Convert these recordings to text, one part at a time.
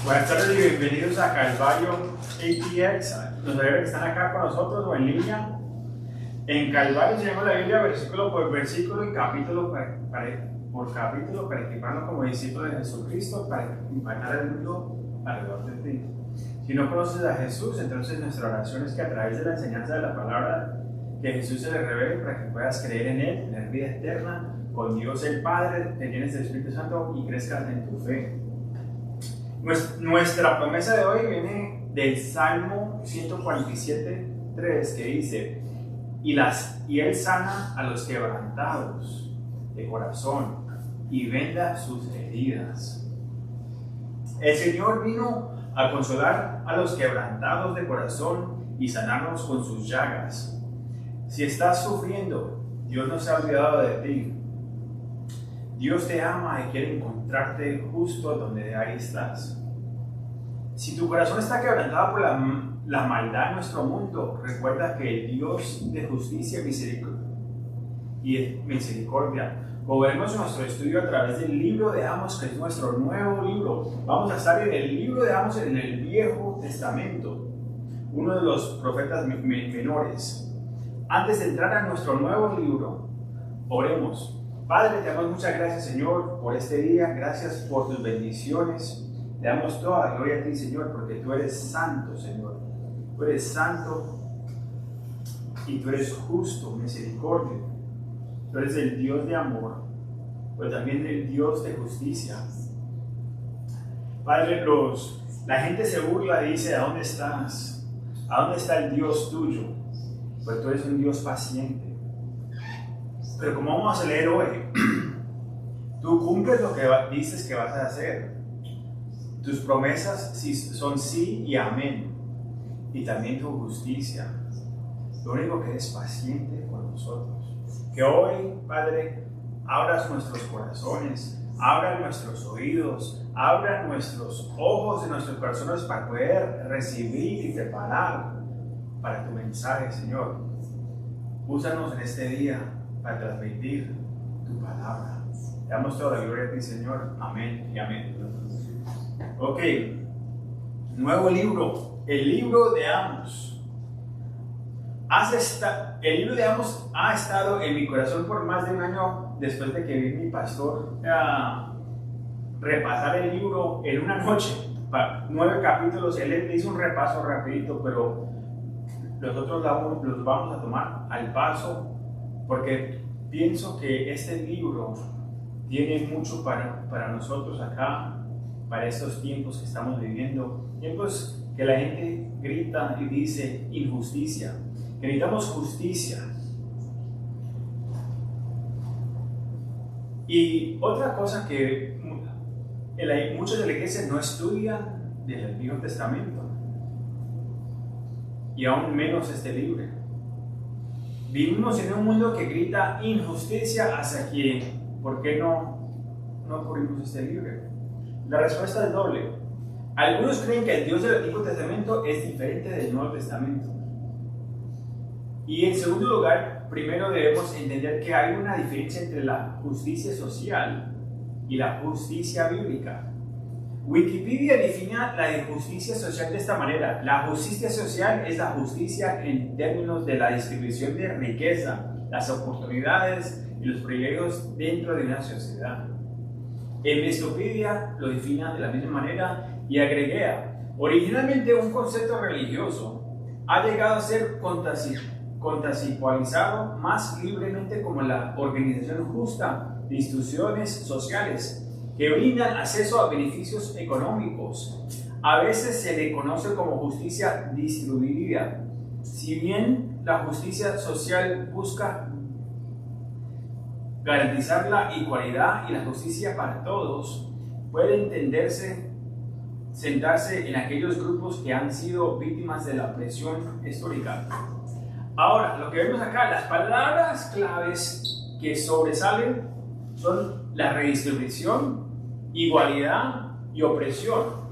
Buenas tardes y bienvenidos a Calvario ATX. Los que están acá con nosotros o en línea. En Calvario enseñamos la Biblia versículo por versículo y capítulo por capítulo para equiparnos como discípulos de Jesucristo, para impactar el mundo alrededor de ti. Si no conoces a Jesús, entonces nuestra oración es que a través de la enseñanza de la palabra que Jesús se le revele para que puedas creer en Él, tener vida eterna con Dios el Padre, que tienes el Espíritu Santo y crezcas en tu fe. Nuestra promesa de hoy viene del Salmo 147:3, que dice: y Él sana a los quebrantados de corazón y venda sus heridas. El Señor vino a consolar a los quebrantados de corazón y sanarnos con sus llagas. Si estás sufriendo, Dios no se ha olvidado de ti. Dios te ama y quiere encontrarte justo donde ahí estás. Si tu corazón está quebrantado por la maldad en nuestro mundo, recuerda que el Dios de justicia y misericordia. Volvemos nuestro estudio a través del libro de Amos, que es nuestro nuevo libro. Vamos a estar en el libro de Amos en el Viejo Testamento, uno de los profetas menores. Antes de entrar a nuestro nuevo libro, oremos. Padre, te damos muchas gracias, Señor, por este día. Gracias por tus bendiciones. Le damos toda la gloria a ti, Señor, porque tú eres santo, Señor. Tú eres santo y tú eres justo, misericordia. Tú eres el Dios de amor, pero también el Dios de justicia. Padre, la gente se burla y dice: ¿a dónde estás? ¿A dónde está el Dios tuyo? Pues tú eres un Dios paciente. Pero como vamos a leer hoy, tú cumples lo que dices que vas a hacer. Tus promesas son sí y amén. Y también tu justicia. Lo único que eres paciente con nosotros. Que hoy, Padre, abras nuestros corazones, abra nuestros oídos, abra nuestros ojos y nuestros corazones para poder recibir y preparar para tu mensaje, Señor. Úsanos en este día para transmitir tu palabra. Te damos toda la gloria a ti, Señor. Amén y amén. Ok, nuevo libro, el libro de Amos. El libro de Amos ha estado en mi corazón por más de un año después de que vi mi pastor repasar el libro en una noche. 9 capítulos, él hizo un repaso rapidito, pero nosotros los vamos a tomar al paso porque pienso que este libro tiene mucho para nosotros acá, para estos tiempos que estamos viviendo, tiempos que la gente grita y dice injusticia, que necesitamos justicia. Y otra cosa que muchos de la iglesia no estudian del Antiguo Testamento, y aún menos este libro. Vivimos en un mundo que grita injusticia hacia quién. ¿Por qué no cubrimos este libro? La respuesta es doble. Algunos creen que el Dios del Antiguo Testamento es diferente del Nuevo Testamento. Y en segundo lugar, primero debemos entender que hay una diferencia entre la justicia social y la justicia bíblica. Wikipedia define la justicia social de esta manera: la justicia social es la justicia en términos de la distribución de riqueza, las oportunidades y los privilegios dentro de una sociedad. En Wikipedia lo define de la misma manera y agrega: originalmente un concepto religioso ha llegado a ser conceptualizado más libremente como la organización justa de instituciones sociales que brindan acceso a beneficios económicos. A veces se le conoce como justicia distribuida. Si bien la justicia social busca garantizar la igualdad y la justicia para todos, puede sentarse en aquellos grupos que han sido víctimas de la opresión histórica. Ahora, lo que vemos acá, las palabras claves que sobresalen son la redistribución, igualdad y opresión.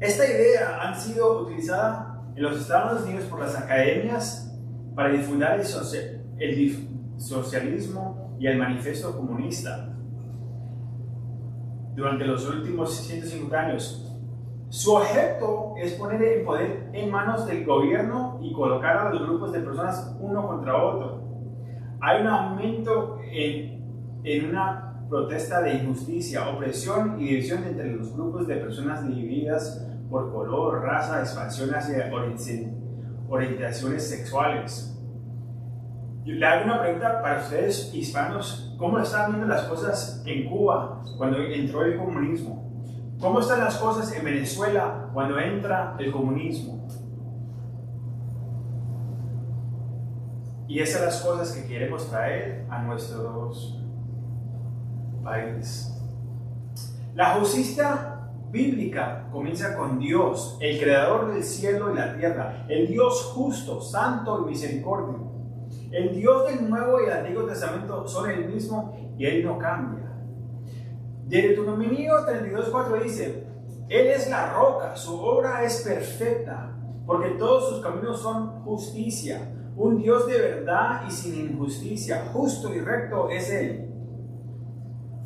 Esta idea ha sido utilizada en los Estados Unidos por las academias para difundir el socialismo y el manifiesto comunista. Durante los últimos 150 años, Su objeto es poner el poder en manos del gobierno y colocar a los grupos de personas uno contra otro. Hay un aumento en una protesta de injusticia, opresión y división entre los grupos de personas divididas por color, raza, expansiones y orientaciones sexuales. Yo le hago una pregunta para ustedes hispanos: ¿cómo están viendo las cosas en Cuba cuando entró el comunismo? ¿Cómo están las cosas en Venezuela cuando entra el comunismo? Y esas son las cosas que queremos traer a nuestros países. La justicia bíblica comienza con Dios, el creador del cielo y la tierra, el Dios justo, santo y misericordia. El Dios del Nuevo y el Antiguo Testamento son el mismo y Él no cambia. Deuteronomio 32:4 dice: Él es la roca, su obra es perfecta, porque todos sus caminos son justicia. Un Dios de verdad y sin injusticia, justo y recto es Él.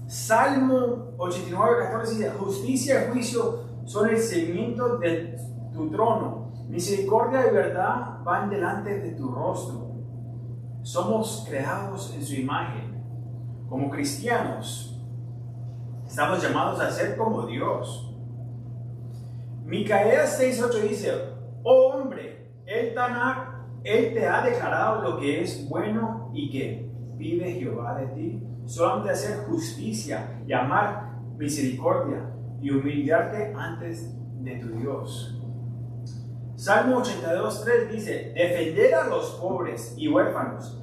Salmo 89:14 dice: justicia y juicio son el cimiento de tu trono. Misericordia y verdad van delante de tu rostro. Somos creados en su imagen. Como cristianos, estamos llamados a ser como Dios. Micaías 6:8 dice: oh hombre, Él te ha declarado lo que es bueno y que pide Jehová de ti, solamente hacer justicia y amar misericordia y humillarte antes de tu Dios. Salmo 82:3 dice: defender a los pobres y huérfanos.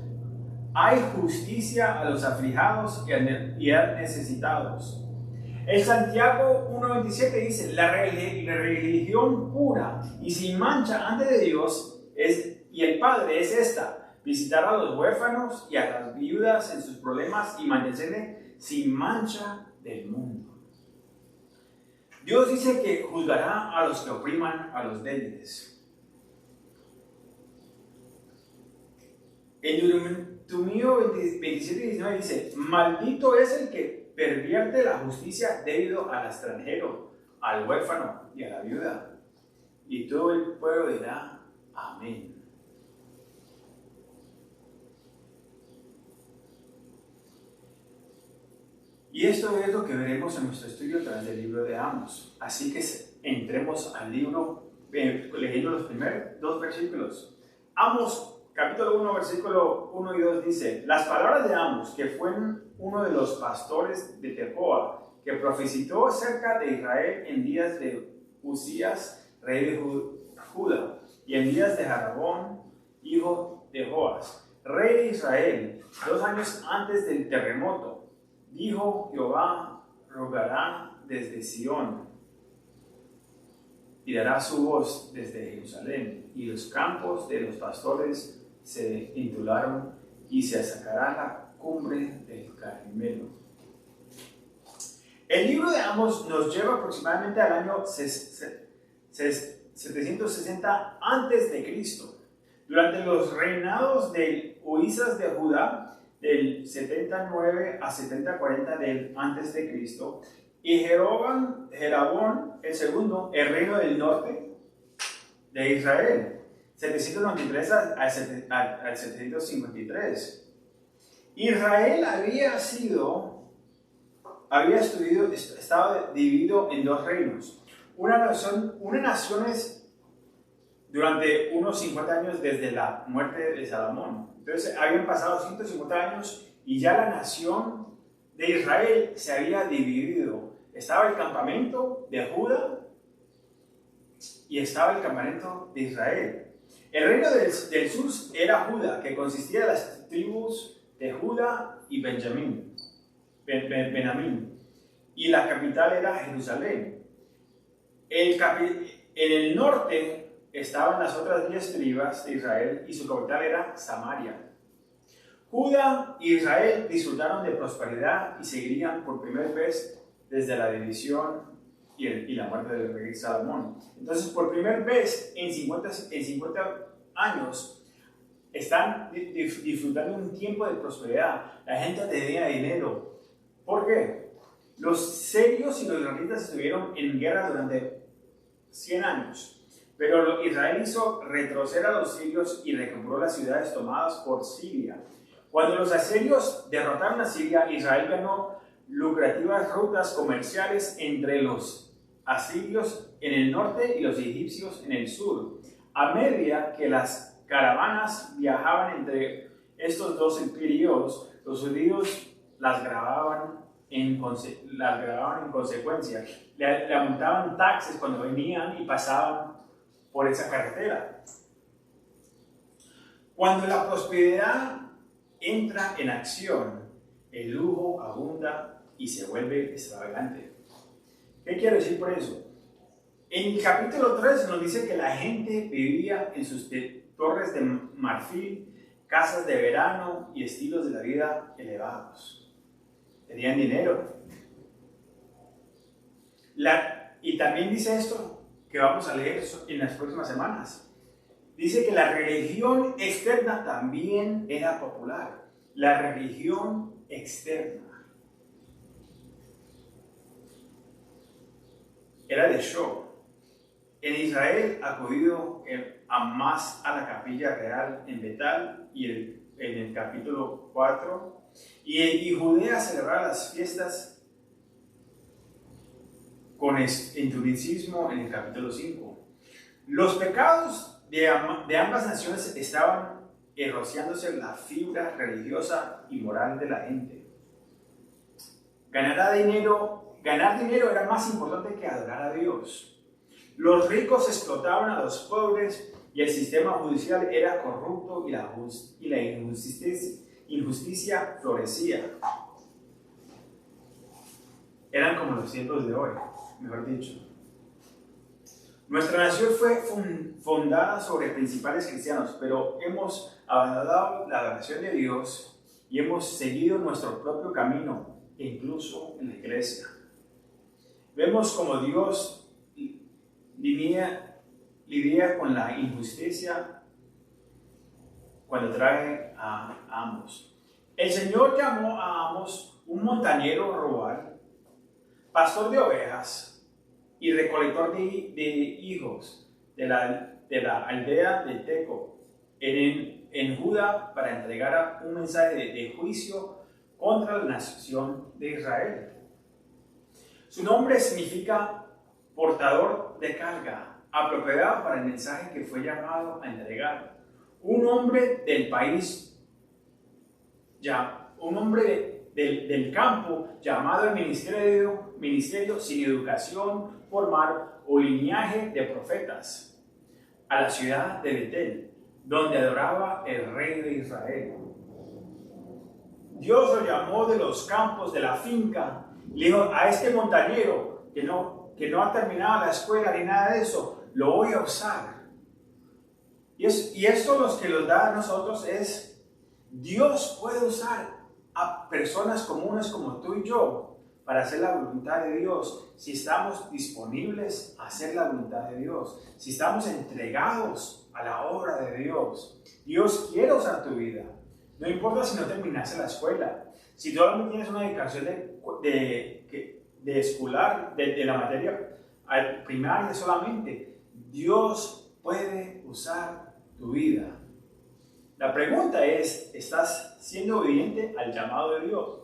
Hay justicia a los afligidos y a necesitados. El Santiago 1:27 dice: la religión pura y sin mancha ante de Dios y el Padre es esta: visitar a los huérfanos y a las viudas en sus problemas y mantenerse sin mancha del mundo. Dios dice que juzgará a los que opriman a los débiles. En Deuteronomio 27:19 dice: maldito es el que pervierte la justicia debido al extranjero, al huérfano y a la viuda. Y todo el pueblo dirá: amén. Y esto es lo que veremos en nuestro estudio a través del libro de Amos. Así que entremos al libro leyendo los primeros 2 versículos. Amos capítulo 1, versículo 1 y 2 dice: las palabras de Amos, que fue uno de los pastores de Tecoa, que profetizó acerca de Israel en días de Usías, rey de Judá, y en días de Jarabón, hijo de Joas, rey de Israel, 2 años antes del terremoto. Dijo Jehová: rogará desde Sión, y dará su voz desde Jerusalén, y los campos de los pastores se intularon, y se sacará la cumbre del Carmelo. El libro de Amos nos lleva aproximadamente al año 760 a.C. Durante los reinados de Uías de Judá, del 79 a 70-40 del antes de Cristo, y Jeroboam el segundo, el reino del norte de Israel, 793 al 753. Israel estaba dividido en 2 reinos. Una nación es durante unos 50 años desde la muerte de Salomón. Entonces habían pasado 150 años y ya la nación de Israel se había dividido. Estaba el campamento de Judá y estaba el campamento de Israel. El reino del sur era Judá, que consistía de las tribus de Judá y Benjamín. Y la capital era Jerusalén. En el norte estaban las otras 10 tribus de Israel y su capital era Samaria. Judá y Israel disfrutaron de prosperidad y seguirían por primera vez desde la división y la muerte del rey Salomón. Entonces, por primera vez en 50 años, están disfrutando un tiempo de prosperidad. La gente tenía dinero. ¿Por qué? Los serios y los israelitas estuvieron en guerra durante 100 años. Pero Israel hizo retroceder a los sirios y recuperó las ciudades tomadas por Siria. Cuando los asirios derrotaron a Siria, Israel ganó lucrativas rutas comerciales entre los asirios en el norte y los egipcios en el sur. A medida que las caravanas viajaban entre estos dos imperios, los judíos las grababan en consecuencia. Le montaban taxes cuando venían y pasaban por esa carretera. Cuando la prosperidad entra en acción, el lujo abunda y se vuelve extravagante. ¿Qué quiero decir por eso? En el capítulo 3 nos dice que la gente vivía en sus torres de marfil, casas de verano y estilos de la vida elevados. Tenían dinero. Y también dice esto que vamos a leer en las próximas semanas. Dice que la religión externa también era popular. La religión externa era de show. En Israel acudido más a la capilla real en Betal y en el capítulo 4, y Judea celebraba las fiestas con entusiasmo en el capítulo 5. Los pecados de ambas naciones estaban rociándose la fibra religiosa y moral de la gente. Ganar dinero era más importante que adorar a Dios. Los ricos explotaban a los pobres y el sistema judicial era corrupto y la injusticia florecía. Eran como los tiempos de hoy, mejor dicho. Nuestra nación fue fundada sobre principales cristianos, pero hemos abandonado la adoración de Dios y hemos seguido nuestro propio camino, incluso en la iglesia. Vemos como Dios lidia con la injusticia cuando trae a Amos. El Señor llamó a Amos un montañero rural, pastor de ovejas y recolector de higos de la aldea de Teco en Judá para entregar un mensaje de juicio contra la nación de Israel. Su nombre significa portador de carga, apropiado para el mensaje que fue llamado a entregar. Un hombre del país, un hombre del campo llamado el ministerio sin educación formal o linaje de profetas, a la ciudad de Betel, donde adoraba el rey de Israel. Dios lo llamó de los campos, de la finca, le dijo a este montañero que no ha terminado la escuela ni nada de eso, lo voy a usar. Y esto los que nos da a nosotros es, Dios puede usar a personas comunes como tú y yo para hacer la voluntad de Dios, si estamos disponibles a hacer la voluntad de Dios, si estamos entregados a la obra de Dios. Dios quiere usar tu vida. No importa si no terminaste la escuela, si todavía tienes una dedicación de escolar, de la materia primaria solamente, Dios puede usar tu vida. La pregunta es, ¿estás siendo obediente al llamado de Dios?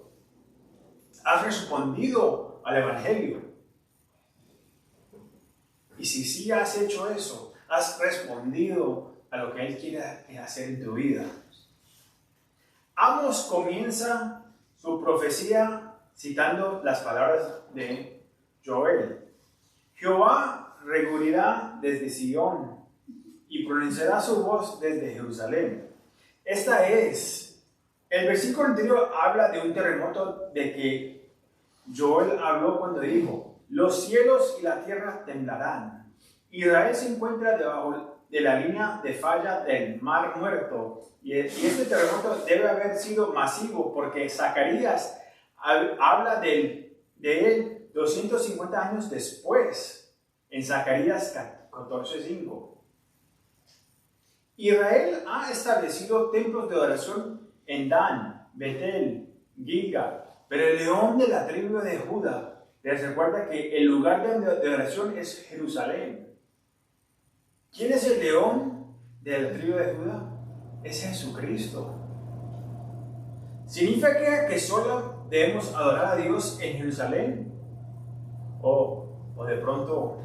¿Has respondido al Evangelio? Y si sí has hecho eso, has respondido a lo que Él quiere hacer en tu vida. Amos comienza su profecía citando las palabras de Joel. Jehová regirá desde Sion y pronunciará su voz desde Jerusalén. El versículo anterior habla de un terremoto de que Joel habló cuando dijo, los cielos y la tierra temblarán. Israel se encuentra debajo de la línea de falla del Mar Muerto y este terremoto debe haber sido masivo porque Zacarías habla de él 250 años después, en Zacarías 14:5. Israel ha establecido templos de adoración en Dan, Betel, Gilgal, pero el león de la tribu de Judá les recuerda que el lugar de adoración es Jerusalén. ¿Quién es el león de la tribu de Judá? Es Jesucristo. ¿Significa que solo debemos adorar a Dios en Jerusalén? O de pronto,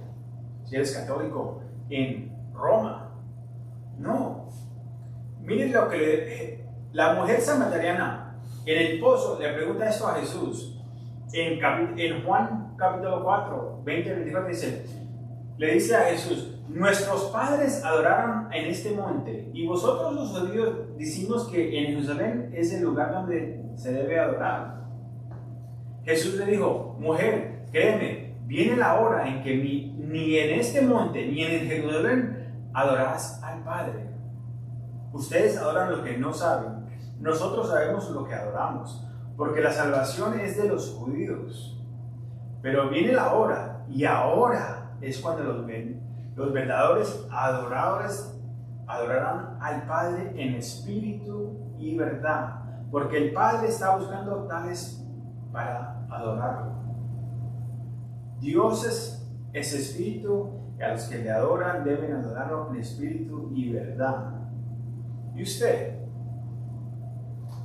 si eres católico, en Roma. No. Miren lo que la mujer samaritana en el pozo le pregunta esto a Jesús. En Juan capítulo 4, 20-24 le dice a Jesús: nuestros padres adoraron en este monte, y vosotros los judíos decimos que en Jerusalén es el lugar donde se debe adorar. Jesús le dijo: mujer, créeme, viene la hora en que ni en este monte ni en Jerusalén adorarás al Padre. Ustedes adoran lo que no saben, nosotros sabemos lo que adoramos, porque la salvación es de los judíos. Pero viene la hora, y ahora es cuando los verdaderos adoradores adorarán al Padre en espíritu y verdad, porque el Padre está buscando tales para adorarlo. Dios es espíritu, y a los que le adoran deben adorarlo en espíritu y verdad. ¿Y usted?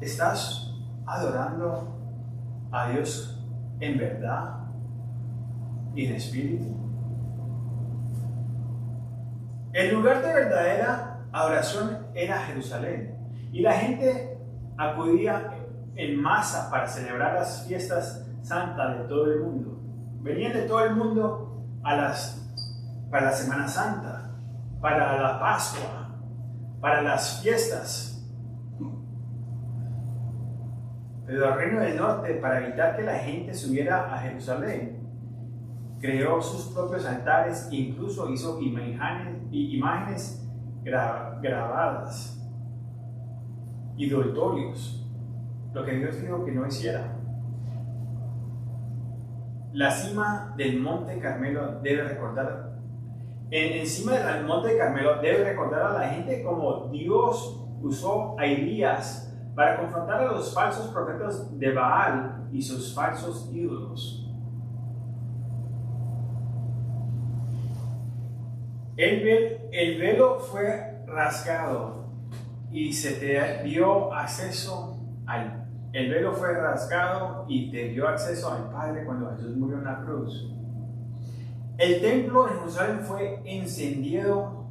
¿Estás adorando a Dios en verdad y en espíritu? El lugar de verdadera adoración era Jerusalén, y la gente acudía en masa para celebrar las fiestas santas de todo el mundo. Venían de todo el mundo para la Semana Santa, para la Pascua, para las fiestas. Pero el Reino del Norte, para evitar que la gente subiera a Jerusalén, creó sus propios altares e incluso hizo imágenes grabadas, idolatorios, lo que Dios dijo que no hiciera. La cima del Monte Carmelo debe recordar, encima del Monte Carmelo debe recordar a la gente cómo Dios usó a Elías para confrontar a los falsos profetas de Baal y sus falsos ídolos. El velo fue rasgado y se te dio acceso al... El velo fue rasgado y te dio acceso al Padre cuando Jesús murió en la cruz. El templo de Jerusalén fue encendido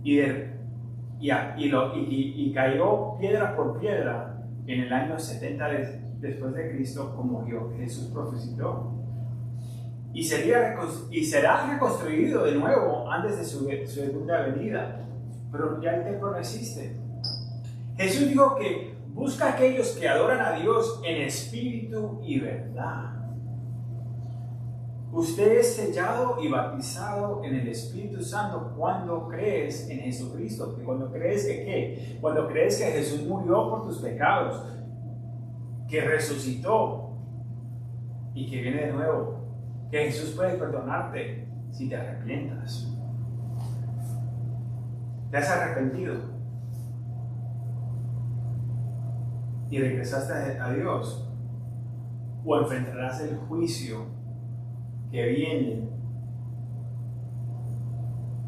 y cayó piedra por piedra en el año 70 después de Cristo, como Jesús profetizó. Y será reconstruido de nuevo antes de su segunda venida, pero ya el templo no existe. Jesús dijo que busca a aquellos que adoran a Dios en espíritu y verdad. Usted es sellado y bautizado en el Espíritu Santo cuando crees en Jesucristo. Cuando crees que ¿qué? Cuando crees que Jesús murió por tus pecados, que resucitó y que viene de nuevo, que Jesús puede perdonarte si te arrepientas. ¿Te has arrepentido y regresaste a Dios? ¿O enfrentarás el juicio que viene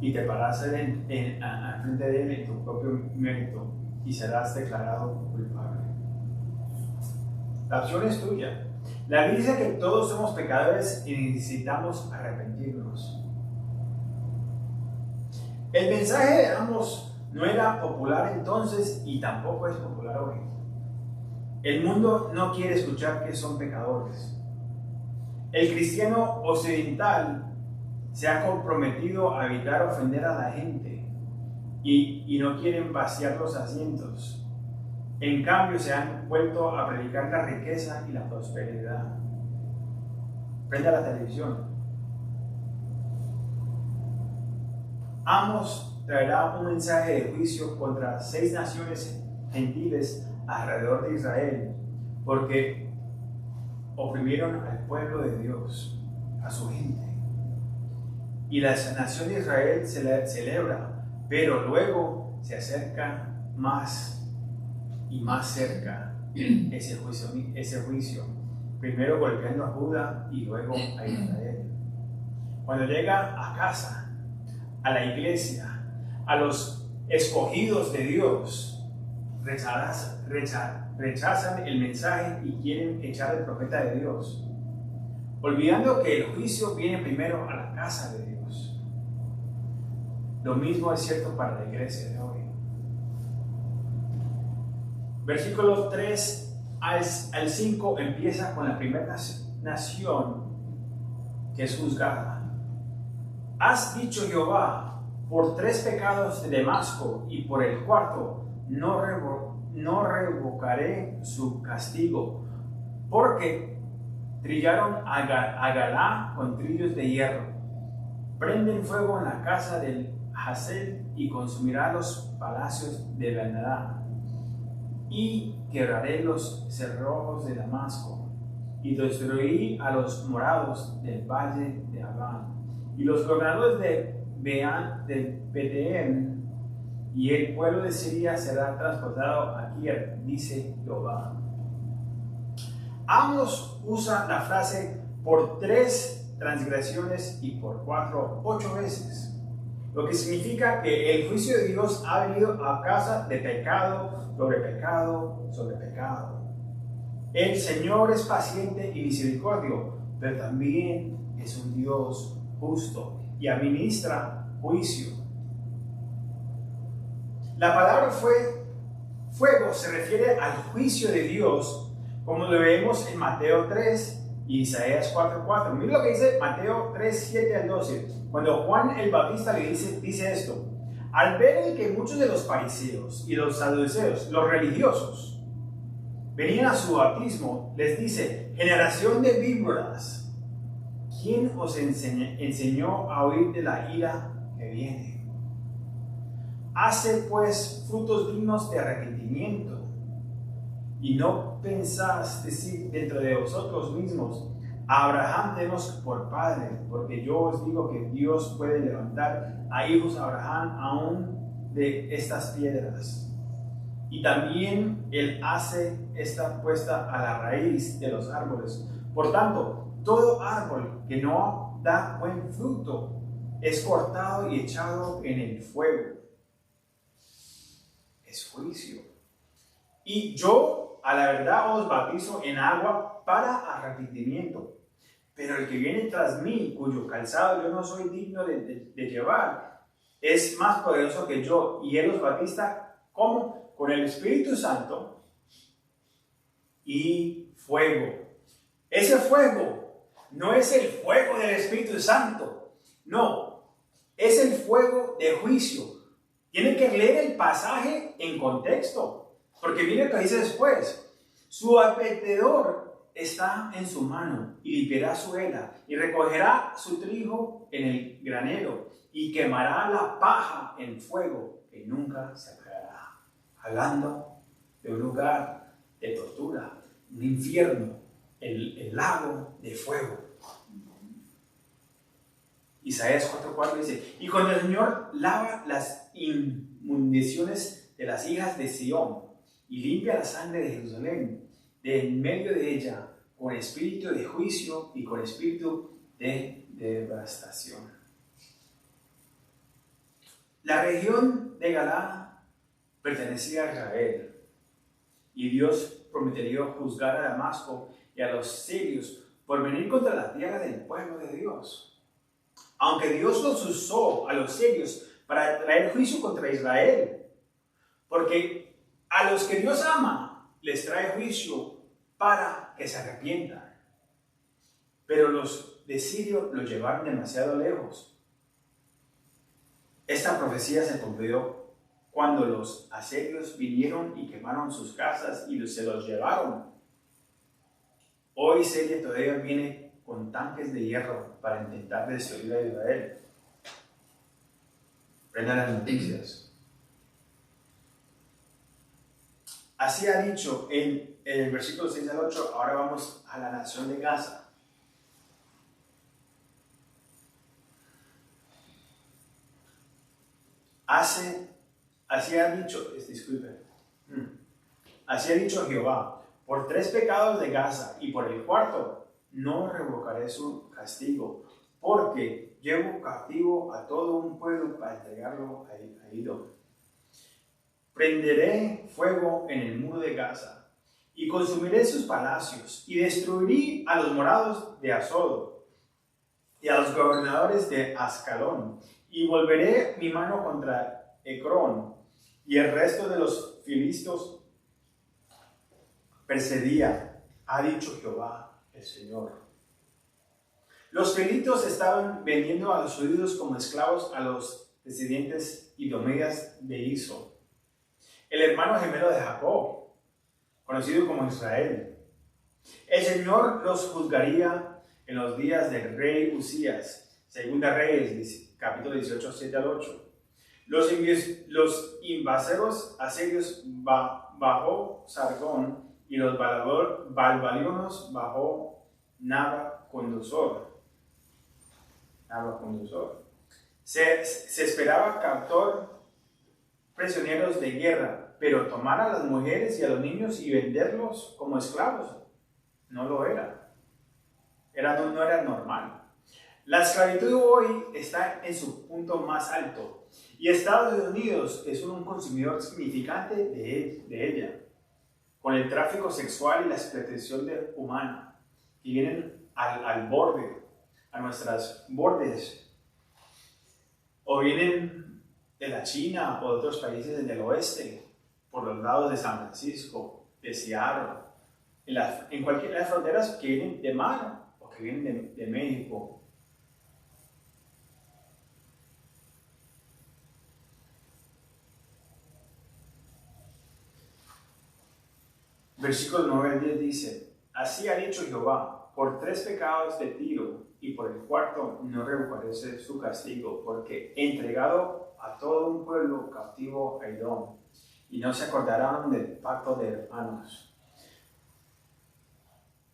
y te pararás frente de él en tu propio mérito y serás declarado culpable? La opción es tuya. La Biblia dice que todos somos pecadores y necesitamos arrepentirnos. El mensaje de ambos no era popular entonces y tampoco es popular hoy. El mundo no quiere escuchar que son pecadores. El cristiano occidental se ha comprometido a evitar ofender a la gente y no quieren vaciar los asientos. En cambio, se han vuelto a predicar la riqueza y la prosperidad. Prenda la televisión. Amos traerá un mensaje de juicio contra 6 naciones gentiles alrededor de Israel, porque oprimieron al pueblo de Dios, a su gente. Y la nación de Israel celebra, pero luego se acerca más y más cerca ese juicio, primero golpeando a Judá y luego a Israel. Cuando llega a casa, a la iglesia, a los escogidos de Dios, rechazan el mensaje y quieren echar al profeta de Dios, olvidando que el juicio viene primero a la casa de Dios. Lo mismo es cierto para la iglesia de hoy. Versículos 3 al 5 empieza con la primera nación que es juzgada. Has dicho, Jehová, por 3 pecados de Damasco y por el cuarto no revocaré su castigo, porque trillaron a Galá con trillos de hierro. Prenden fuego en la casa del Hazel y consumirá los palacios de Benadá. Y quebraré los cerrojos de Damasco, y destruí a los morados del valle de Abán, y los gobernadores de Betem, y el pueblo de Siria será transportado a Kir, dice Jehová. Amos usa la frase por 3 transgresiones y por 4, 8 veces. Lo que significa que el juicio de Dios ha venido a causa de pecado sobre pecado sobre pecado. El Señor es paciente y misericordioso, pero también es un Dios justo y administra juicio. La palabra fuego se refiere al juicio de Dios, como lo vemos en Mateo 3 y Isaías 4:4. Mira lo que dice Mateo 3:7 al 12. Cuando Juan el Bautista le dice esto: al ver que muchos de los fariseos y los saduceos, los religiosos, venían a su bautismo, les dice: generación de víboras, ¿quién os enseñó a huir de la ira que viene? Hace pues frutos dignos de arrepentimiento, y no pensáis decir dentro de vosotros mismos: a Abraham tenemos por padre, porque yo os digo que Dios puede levantar a hijos a Abraham aún de estas piedras. Y también Él hace esta puesta a la raíz de los árboles. Por tanto, todo árbol que no da buen fruto es cortado y echado en el fuego. Es juicio. Y yo, a la verdad, os bautizo en agua para arrepentimiento. Pero el que viene tras mí, cuyo calzado yo no soy digno de llevar, es más poderoso que yo, y Él os bautiza ¿cómo? Con el Espíritu Santo y fuego. Ese fuego no es el fuego del Espíritu Santo, no, es el fuego de juicio. Tienen que leer el pasaje en contexto, porque mire lo que dice después: su apetedor está en su mano, y limpiará su era, y recogerá su trigo en el granero, y quemará la paja en fuego, que nunca se apagará. Hablando de un lugar de tortura, un infierno, el lago de fuego. Isaías 4:4 dice: y cuando el Señor lava las inmundaciones de las hijas de Sión, y limpia la sangre de Jerusalén, de en medio de ella, con espíritu de juicio y con espíritu de devastación. La región de Galá pertenecía a Israel, y Dios prometió juzgar a Damasco y a los sirios por venir contra la tierra del pueblo de Dios. Aunque Dios los usó a los sirios para traer juicio contra Israel, porque a los que Dios ama les trae juicio para que se arrepientan. Pero los de Sirio los llevaron demasiado lejos. Esta profecía se cumplió cuando los asirios vinieron y quemaron sus casas y se los llevaron. Hoy Siria todavía viene con tanques de hierro para intentar destruir a Israel. Prendan las noticias. Así ha dicho en el versículo 6 al 8. Ahora vamos a la nación de Gaza. Así ha dicho Jehová: por 3 pecados de Gaza y por el cuarto no revocaré su castigo, porque llevo cautivo a todo un pueblo para entregarlo a Edom. Prenderé fuego en el muro de Gaza, y consumiré sus palacios, y destruiré a los morados de Asod, y a los gobernadores de Ascalón, y volveré mi mano contra Ecrón, y el resto de los filisteos perseguía, ha dicho Jehová el Señor. Los filisteos estaban vendiendo a los judíos como esclavos a los descendientes idomeas de Iso, el hermano gemelo de Jacob, conocido como Israel. El Señor los juzgaría en los días del rey Usías, Segunda Reyes, capítulo 18, 7 al 8. Los invaseros asirios bajo Sargón y los balbalionos bajo Nabucodonosor. Se esperaba captar prisioneros de guerra, pero tomar a las mujeres y a los niños y venderlos como esclavos no lo era. No era normal. La esclavitud hoy está en su punto más alto y Estados Unidos es un consumidor significante de ella, con el tráfico sexual y la explotación humana que vienen al borde, a nuestras bordes, o vienen de la China o de otros países del oeste, por los lados de San Francisco, de Seattle, en cualquiera de las fronteras que vienen de mar o que vienen de México. Versículo 9 al 10 dice: Así ha dicho Jehová, por 3 pecados de Tiro, y por el cuarto no reparece su castigo, porque he entregado a todo un pueblo cautivo a Edom, y no se acordarán del pacto de hermanos.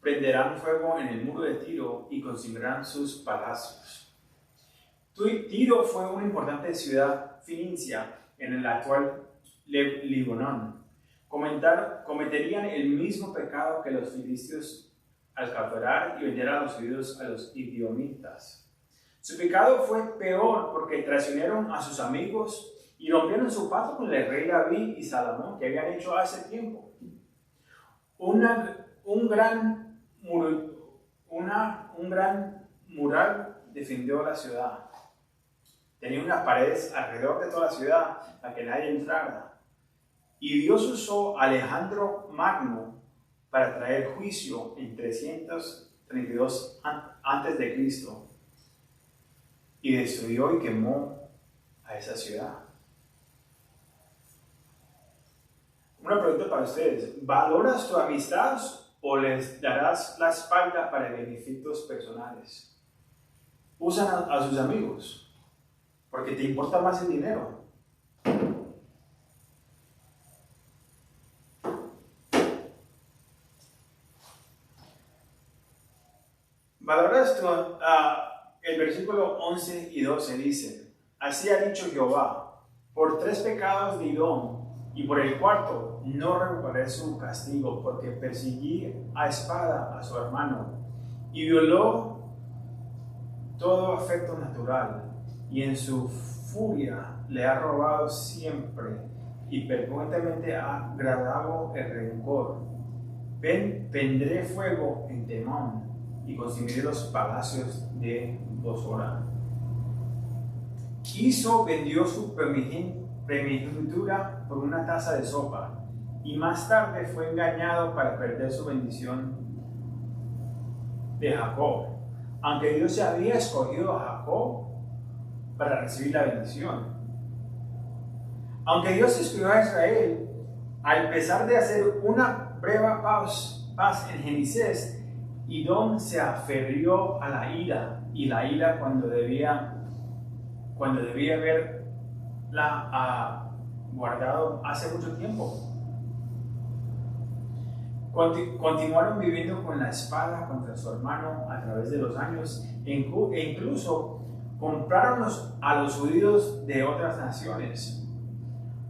Prenderán fuego en el muro de Tiro y consumirán sus palacios. Tiro fue una importante ciudad fenicia en el actual Líbano. Cometerían el mismo pecado que los filisteos al capturar y vender a los judíos a los idiomitas. Su pecado fue peor porque traicionaron a sus amigos y rompieron su pacto con el rey David y Salomón que habían hecho hace tiempo. Un gran mural defendió la ciudad. Tenía unas paredes alrededor de toda la ciudad para que nadie entrara. Y Dios usó a Alejandro Magno para traer juicio en 332 a.C. y destruyó y quemó a esa ciudad. Una pregunta para ustedes: ¿valoras tu amistad o les darás la espalda para beneficios personales? ¿Usan a sus amigos porque te importa más el dinero? ¿Valoras el versículo 11 y 12 dice: Así ha dicho Jehová, por 3 pecados de Edom, y por el cuarto no revocaré su castigo, porque persiguí a espada a su hermano, y violó todo afecto natural, y en su furia le ha robado siempre, y perpetuamente ha agradado el rencor. Vendré fuego en Temón, y consumiré los palacios de Bosora. Vendió su primogenitura por una taza de sopa, y más tarde fue engañado para perder su bendición de Jacob, aunque Dios ya había escogido a Jacob para recibir la bendición. Aunque Dios escogió a Israel, al pesar de hacer una breve paz en Génesis, Edom se aferrió a la ira, y la ira cuando debía haberla guardado hace mucho tiempo. Continuaron viviendo con la espada contra su hermano a través de los años, e incluso compraron a los judíos de otras naciones.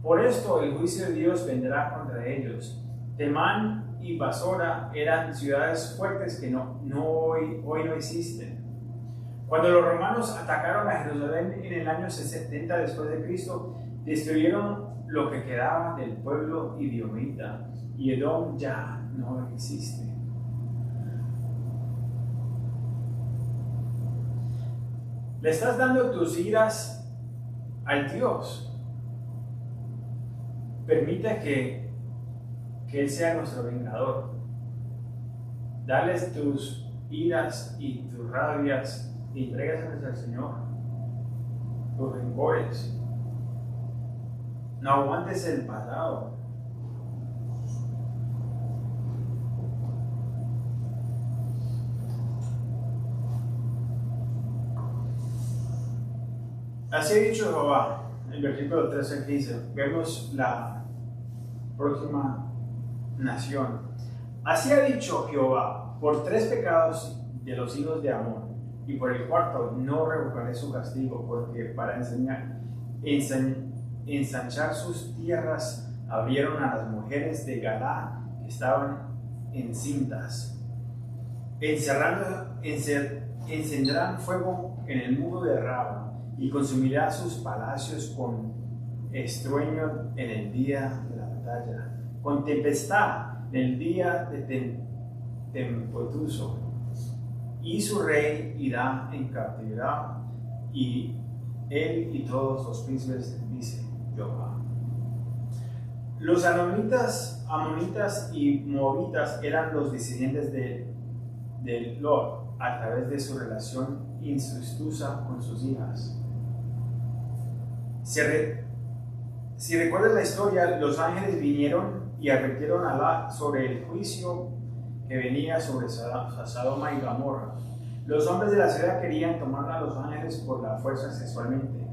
Por esto el juicio de Dios vendrá contra ellos. Temán y Basora eran ciudades fuertes que hoy no existen. Cuando los romanos atacaron a Jerusalén en el año 70 después de Cristo, destruyeron lo que quedaba del pueblo idiomita, y Edom ya no existe. Le estás dando tus iras al Dios. Permite que Él sea nuestro vengador. Dales tus iras y tus rabias y entrégaselas al Señor. Tus rencores. No aguantes el pasado. Así ha dicho Jehová, el versículo 13 al 15. Vemos la próxima nación. Así ha dicho Jehová, por 3 pecados de los hijos de Amón, y por el cuarto no revocaré su castigo, porque para ensanchar sus tierras abrieron a las mujeres de Galaad que estaban encintas. Encenderán fuego en el muro de Raba, y consumirá sus palacios con estruendo en el día de la batalla, con tempestad en el día de tempestuoso, y su rey irá en cautividad, y él y todos los príncipes, dice Jehová. Los amonitas y moabitas eran los descendientes de Lot a través de su relación incestuosa con sus hijas. Si recuerdas la historia, los ángeles vinieron y advirtieron a Lot sobre el juicio que venía sobre Sodoma y Gomorra. Los hombres de la ciudad querían tomar a los ángeles por la fuerza sexualmente.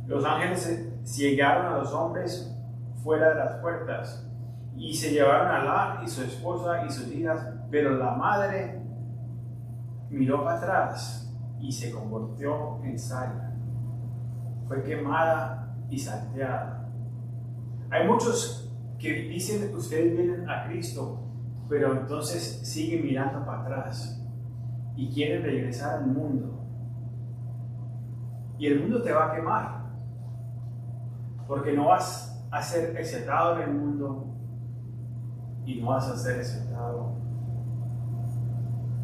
Los ángeles llegaron a los hombres fuera de las puertas y se llevaron a Lot y su esposa y sus hijas, pero la madre miró para atrás y se convirtió en sal. Fue quemada y salteada. Hay muchos que dicen que ustedes vienen a Cristo, pero entonces siguen mirando para atrás y quieren regresar al mundo. Y el mundo te va a quemar, porque no vas a ser aceptado en el mundo y no vas a ser aceptado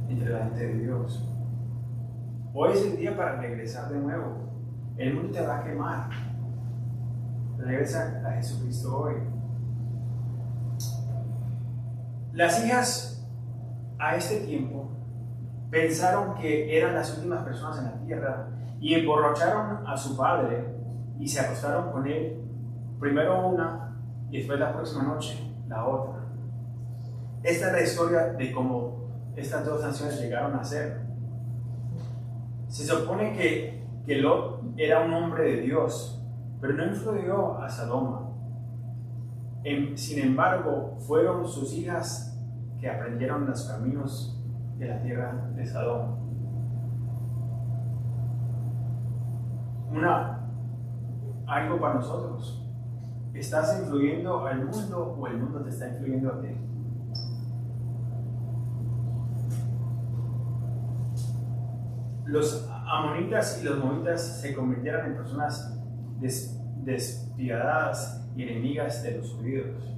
entre la gente de Dios. Hoy es el día para regresar de nuevo. El mundo te va a quemar. Regresa a Jesucristo hoy. Las hijas a este tiempo pensaron que eran las últimas personas en la tierra y emborracharon a su padre y se acostaron con él, primero una y después la próxima noche la otra. Esta es la historia de cómo estas dos naciones llegaron a ser. Se supone que Lot era un hombre de Dios, pero no influyó a Sodoma. Sin embargo, fueron sus hijas que aprendieron los caminos de la tierra de Sodoma. Algo para nosotros. ¿Estás influyendo al mundo o el mundo te está influyendo a ti? Los amonitas y los moabitas se convirtieron en personas despiadadas y enemigas de los judíos.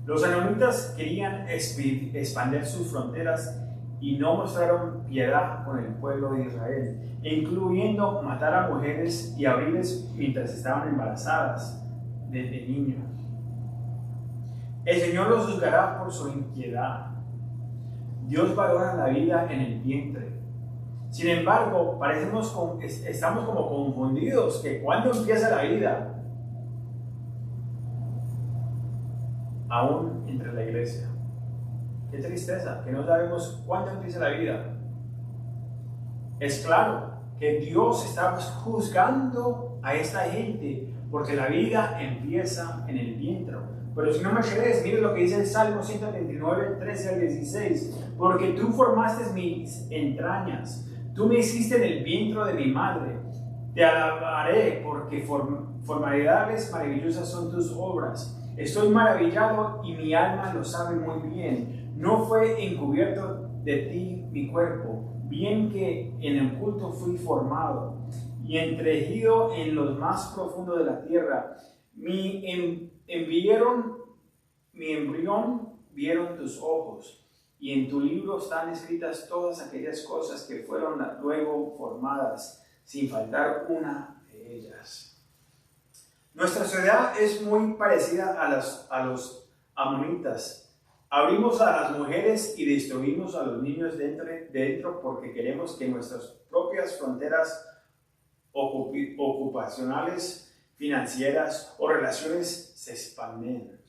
Los amonitas querían expandir sus fronteras y no mostraron piedad con el pueblo de Israel, incluyendo matar a mujeres y abrirles mientras estaban embarazadas desde niños. El Señor los juzgará por su impiedad. Dios valora la vida en el vientre. Sin embargo, estamos como confundidos que cuando empieza la vida, aún entre la iglesia. Qué tristeza, que no sabemos cuándo empieza la vida. Es claro que Dios está juzgando a esta gente porque la vida empieza en el vientre. Pero si no me crees, mire lo que dice el Salmo 129, 13 al 16. Porque tú formaste mis entrañas. Tú me hiciste en el vientre de mi madre. Te alabaré porque formalidades maravillosas son tus obras. Estoy maravillado y mi alma lo sabe muy bien. No fue encubierto de ti mi cuerpo, bien que en el oculto fui formado y entretejido en lo más profundo de la tierra. Mi embrión vieron tus ojos, y en tu libro están escritas todas aquellas cosas que fueron luego formadas, sin faltar una de ellas. Nuestra sociedad es muy parecida a los amonitas. Abrimos a las mujeres y destruimos a los niños dentro porque queremos que nuestras propias fronteras ocupacionales, financieras o relaciones se expanden.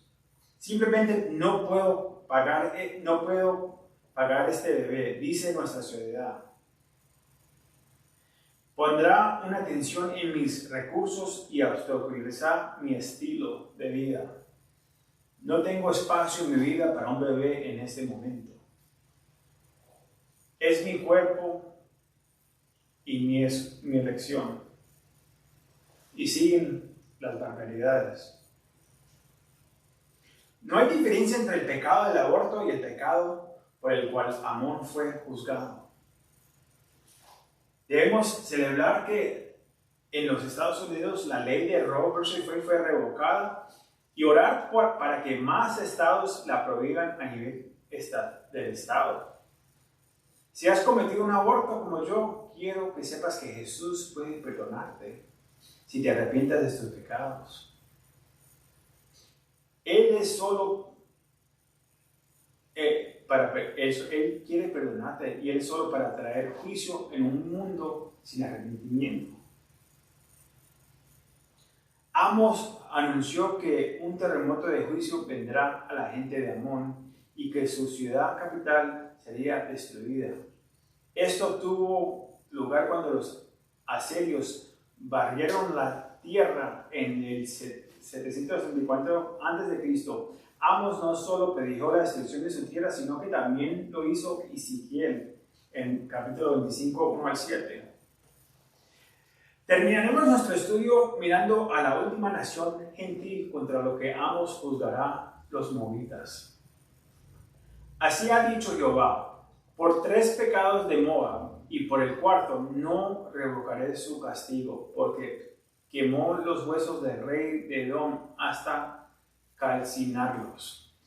Simplemente no puedo pagar este bebé, dice nuestra sociedad. Pondrá una tensión en mis recursos y obstaculizará mi estilo de vida. No tengo espacio en mi vida para un bebé en este momento. Es mi cuerpo y mi elección. Y siguen las barbaridades. No hay diferencia entre el pecado del aborto y el pecado por el cual Amón fue juzgado. Debemos celebrar que en los Estados Unidos la ley de Roe vs. Wade fue revocada y orar para que más estados la prohíban a nivel del estado. Si has cometido un aborto como yo, quiero que sepas que Jesús puede perdonarte si te arrepientas de tus pecados. Él es solo Él quiere perdonarte y Él solo para traer juicio en un mundo sin arrepentimiento. Amos anunció que un terremoto de juicio vendrá a la gente de Amón y que su ciudad capital sería destruida. Esto tuvo lugar cuando los asirios barrieron la tierra en el 764 a.C. Amos no solo predijo la destrucción de su tierra, sino que también lo hizo Ezequiel en capítulo 25, 1 al 7. Terminaremos nuestro estudio mirando a la última nación gentil contra lo que Amos juzgará los moabitas. Así ha dicho Jehová: por 3 pecados de Moab y por el cuarto no revocaré su castigo, porque quemó los huesos del rey de Edom hasta calcinarlos.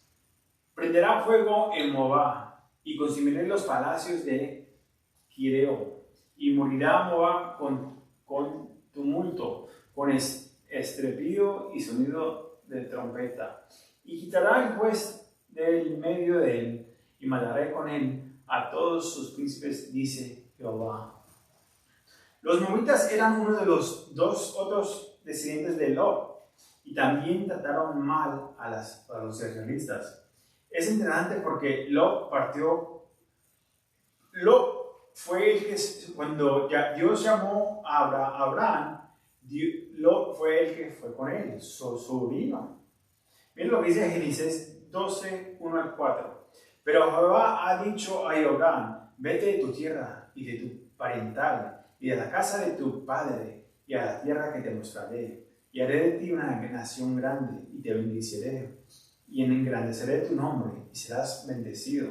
Prenderá fuego en Moab y consumiré los palacios de Quireo, y morirá Moab con tumulto, con estrépito y sonido de trompeta. Y quitará el juez del medio de él, y mataré con él a todos sus príncipes, dice Jehová. Los moabitas eran uno de los 2 otros descendientes de Lot, y también trataron mal a los israelitas. Es interesante porque Lot fue el que, cuando Dios llamó a Abraham, Lot fue el que fue con él, su sobrino. Miren lo que dice Génesis 12, 1 al 4. Pero Jehová ha dicho a Abraham: vete de tu tierra y de tu parental y de la casa de tu padre y a la tierra que te mostraré. Y haré de ti una nación grande, y te bendeciré, y engrandeceré tu nombre, y serás bendecido.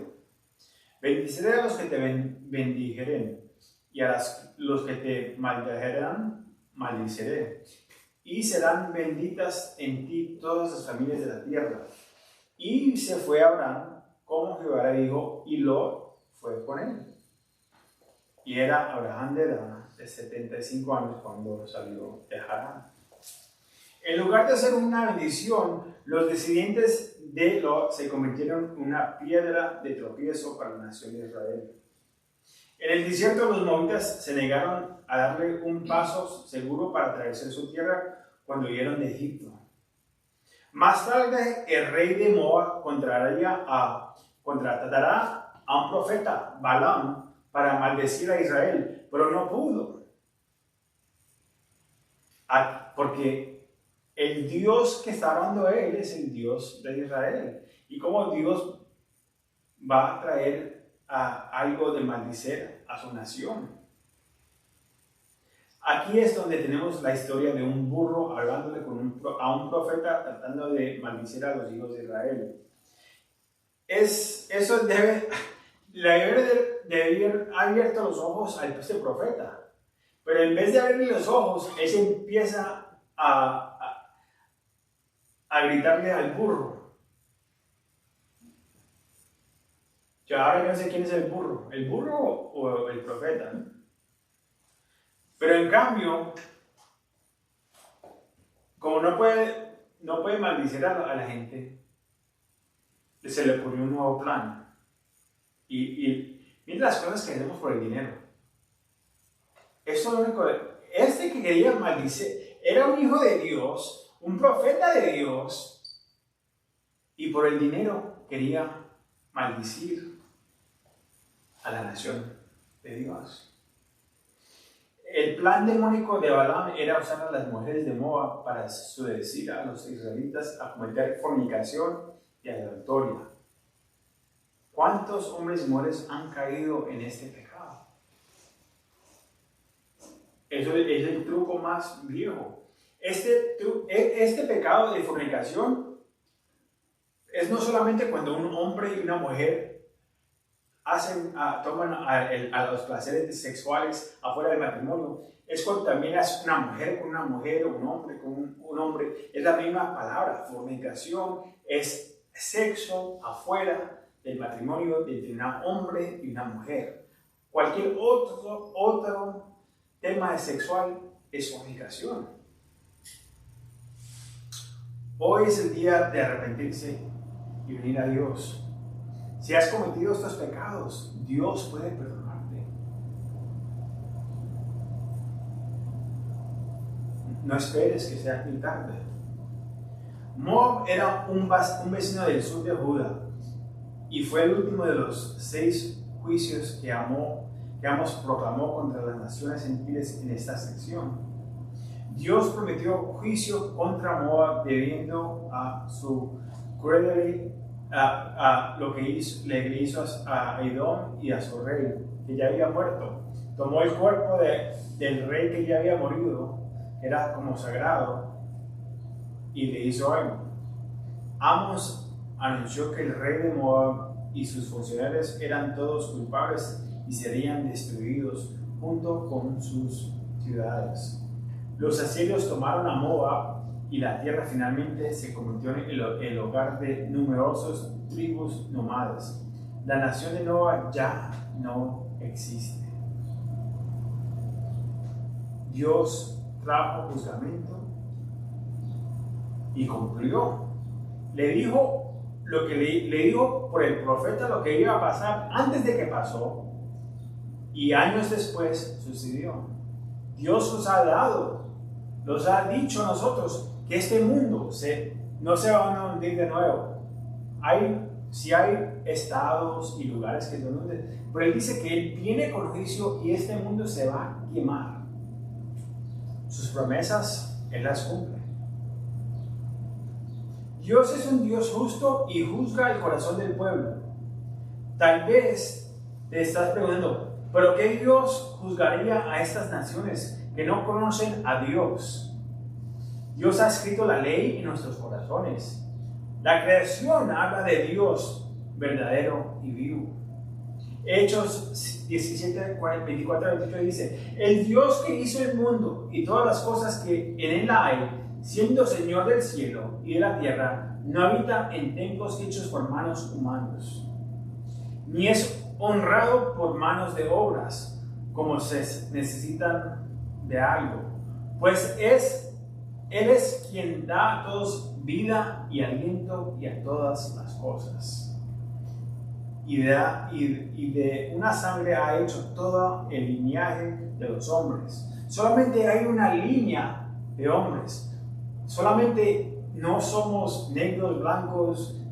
Bendeciré a los que te bendijeren, y a los que te maldijerán, maldiciré. Y serán benditas en ti todas las familias de la tierra. Y se fue Abraham, como Jehová le dijo, y Lot fue con él. Y era Abraham de edad de 75 años cuando salió de Harán. En lugar de hacer una bendición, los descendientes de Lot se convirtieron en una piedra de tropiezo para la nación de Israel. En el desierto, los moabitas se negaron a darle un paso seguro para atravesar su tierra cuando huyeron de Egipto. Más tarde, el rey de Moab contratará a un profeta, Balaam, para maldecir a Israel, pero no pudo. Porque el Dios que está hablando a él es el Dios de Israel. Y como Dios va a traer algo de maldicer a su nación. Aquí es donde tenemos la historia de un burro hablándole a un profeta tratando de maldecir a los hijos de Israel. Eso le debe haber abierto los ojos a este profeta. Pero en vez de abrirle los ojos, él se empieza a gritarle al burro. Yo ahora no sé quién es el burro o el profeta. Pero en cambio, como no puede maldecir a la gente, se le ocurrió un nuevo plan. Y mira las cosas que hacemos por el dinero. Esto es lo único. Este que quería maldecir era un hijo de Dios, un profeta de Dios, y por el dinero quería maldecir a la nación de Dios. El plan demónico de Balaam era usar a las mujeres de Moab para seducir a los israelitas a cometer fornicación y adulterio. ¿Cuántos hombres y mujeres han caído en este pecado? Eso es el truco más viejo. Este pecado de fornicación es no solamente cuando un hombre y una mujer toman a los placeres sexuales afuera del matrimonio, es cuando también es una mujer con una mujer o un hombre con un hombre. Es la misma palabra. Fornicación es sexo afuera del matrimonio entre un hombre y una mujer. Cualquier otro tema sexual es fornicación. Hoy es el día de arrepentirse y venir a Dios. Si has cometido estos pecados, Dios puede perdonarte. No esperes que sea muy tarde. Moab era un vecino del sur de Judá y fue el último de los 6 juicios que Amos proclamó contra las naciones gentiles en esta sección. Dios prometió juicio contra Moab debido a su crueldad, a lo que le hizo a Edom y a su rey, que ya había muerto. Tomó el cuerpo del rey que ya había morido, que era como sagrado, y le hizo algo. Amos anunció que el rey de Moab y sus funcionarios eran todos culpables y serían destruidos junto con sus ciudades. Los asirios tomaron a Moab y la tierra finalmente se convirtió en el hogar de numerosas tribus nómadas. La nación de Moab ya no existe. Dios trajo juzgamento y cumplió. Le dijo lo que le dijo por el profeta lo que iba a pasar antes de que pasó, y años después sucedió. Dios nos ha dicho a nosotros que este mundo no se va a hundir de nuevo. Si hay estados y lugares que se hunden, pero Él dice que Él viene con juicio y este mundo se va a quemar. Sus promesas Él las cumple. Dios es un Dios justo y juzga el corazón del pueblo. Tal vez te estás preguntando, ¿pero qué Dios juzgaría a estas naciones que no conocen a Dios? Dios ha escrito la ley en nuestros corazones. La creación habla de Dios verdadero y vivo. Hechos 17, 24, 28 dice: el Dios que hizo el mundo y todas las cosas que en él hay, siendo Señor del cielo y de la tierra, no habita en templos hechos por manos humanos, ni es honrado por manos de obras, como se necesitan de algo, pues Él es quien da a todos vida y aliento y a todas las cosas. Y de una sangre ha hecho todo el linaje de los hombres. Solamente hay una línea de hombres. Solamente no somos negros, blancos,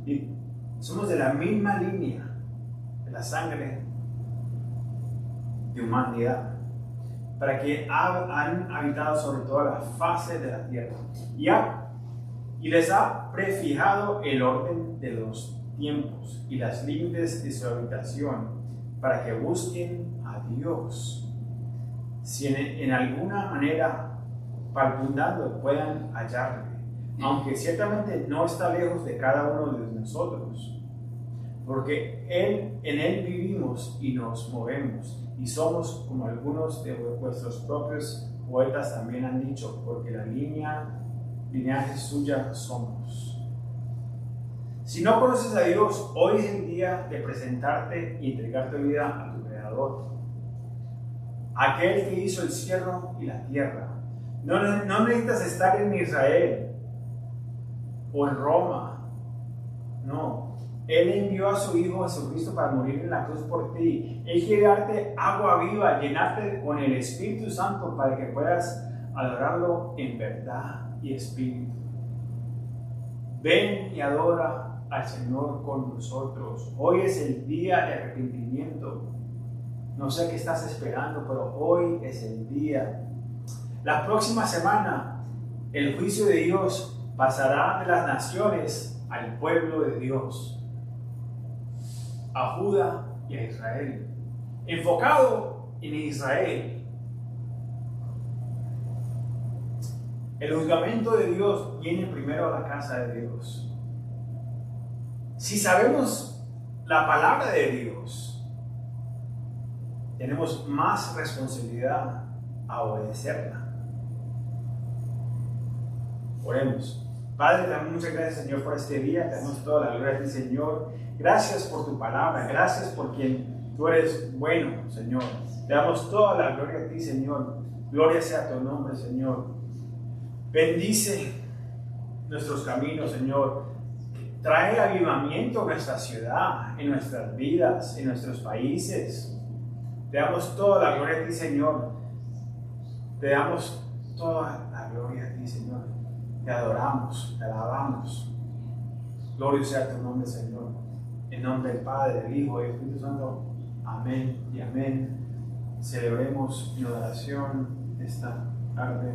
somos de la misma línea de la sangre de humanidad, para que han habitado sobre toda la fase de la tierra. Y les ha prefijado el orden de los tiempos y las límites de su habitación, para que busquen a Dios. Si en alguna manera palpitando puedan hallarle, aunque ciertamente no está lejos de cada uno de nosotros, porque en Él vivimos y nos movemos, y somos como algunos de vuestros propios poetas también han dicho, porque la linaje suya somos. Si no conoces a Dios, hoy es el día de presentarte y entregar tu vida a tu Creador, aquel que hizo el cielo y la tierra. No necesitas estar en Israel o en Roma, no. Él envió a su Hijo Jesucristo para morir en la cruz por ti. Él quiere darte agua viva, llenarte con el Espíritu Santo para que puedas adorarlo en verdad y espíritu. Ven y adora al Señor con nosotros. Hoy es el día de arrepentimiento. No sé qué estás esperando, pero hoy es el día. La próxima semana, el juicio de Dios pasará de las naciones al pueblo de Dios, a Judá y a Israel, enfocado en Israel. El juzgamiento de Dios viene primero a la casa de Dios. Si sabemos la palabra de Dios, tenemos más responsabilidad a obedecerla. Oremos. Padre, te damos muchas gracias, Señor, por este día. Te damos toda la gloria a ti, Señor. Gracias por tu palabra. Gracias por quien tú eres bueno, Señor. Te damos toda la gloria a ti, Señor. Gloria sea tu nombre, Señor. Bendice nuestros caminos, Señor. Trae avivamiento a nuestra ciudad, en nuestras vidas, en nuestros países. Te damos toda la gloria a ti, Señor. Te damos toda la gloria a ti, Señor. Te adoramos, te alabamos. Gloria sea tu nombre, Señor. En nombre del Padre, del Hijo y del Espíritu Santo. Amén y amén. Celebremos en oración esta tarde.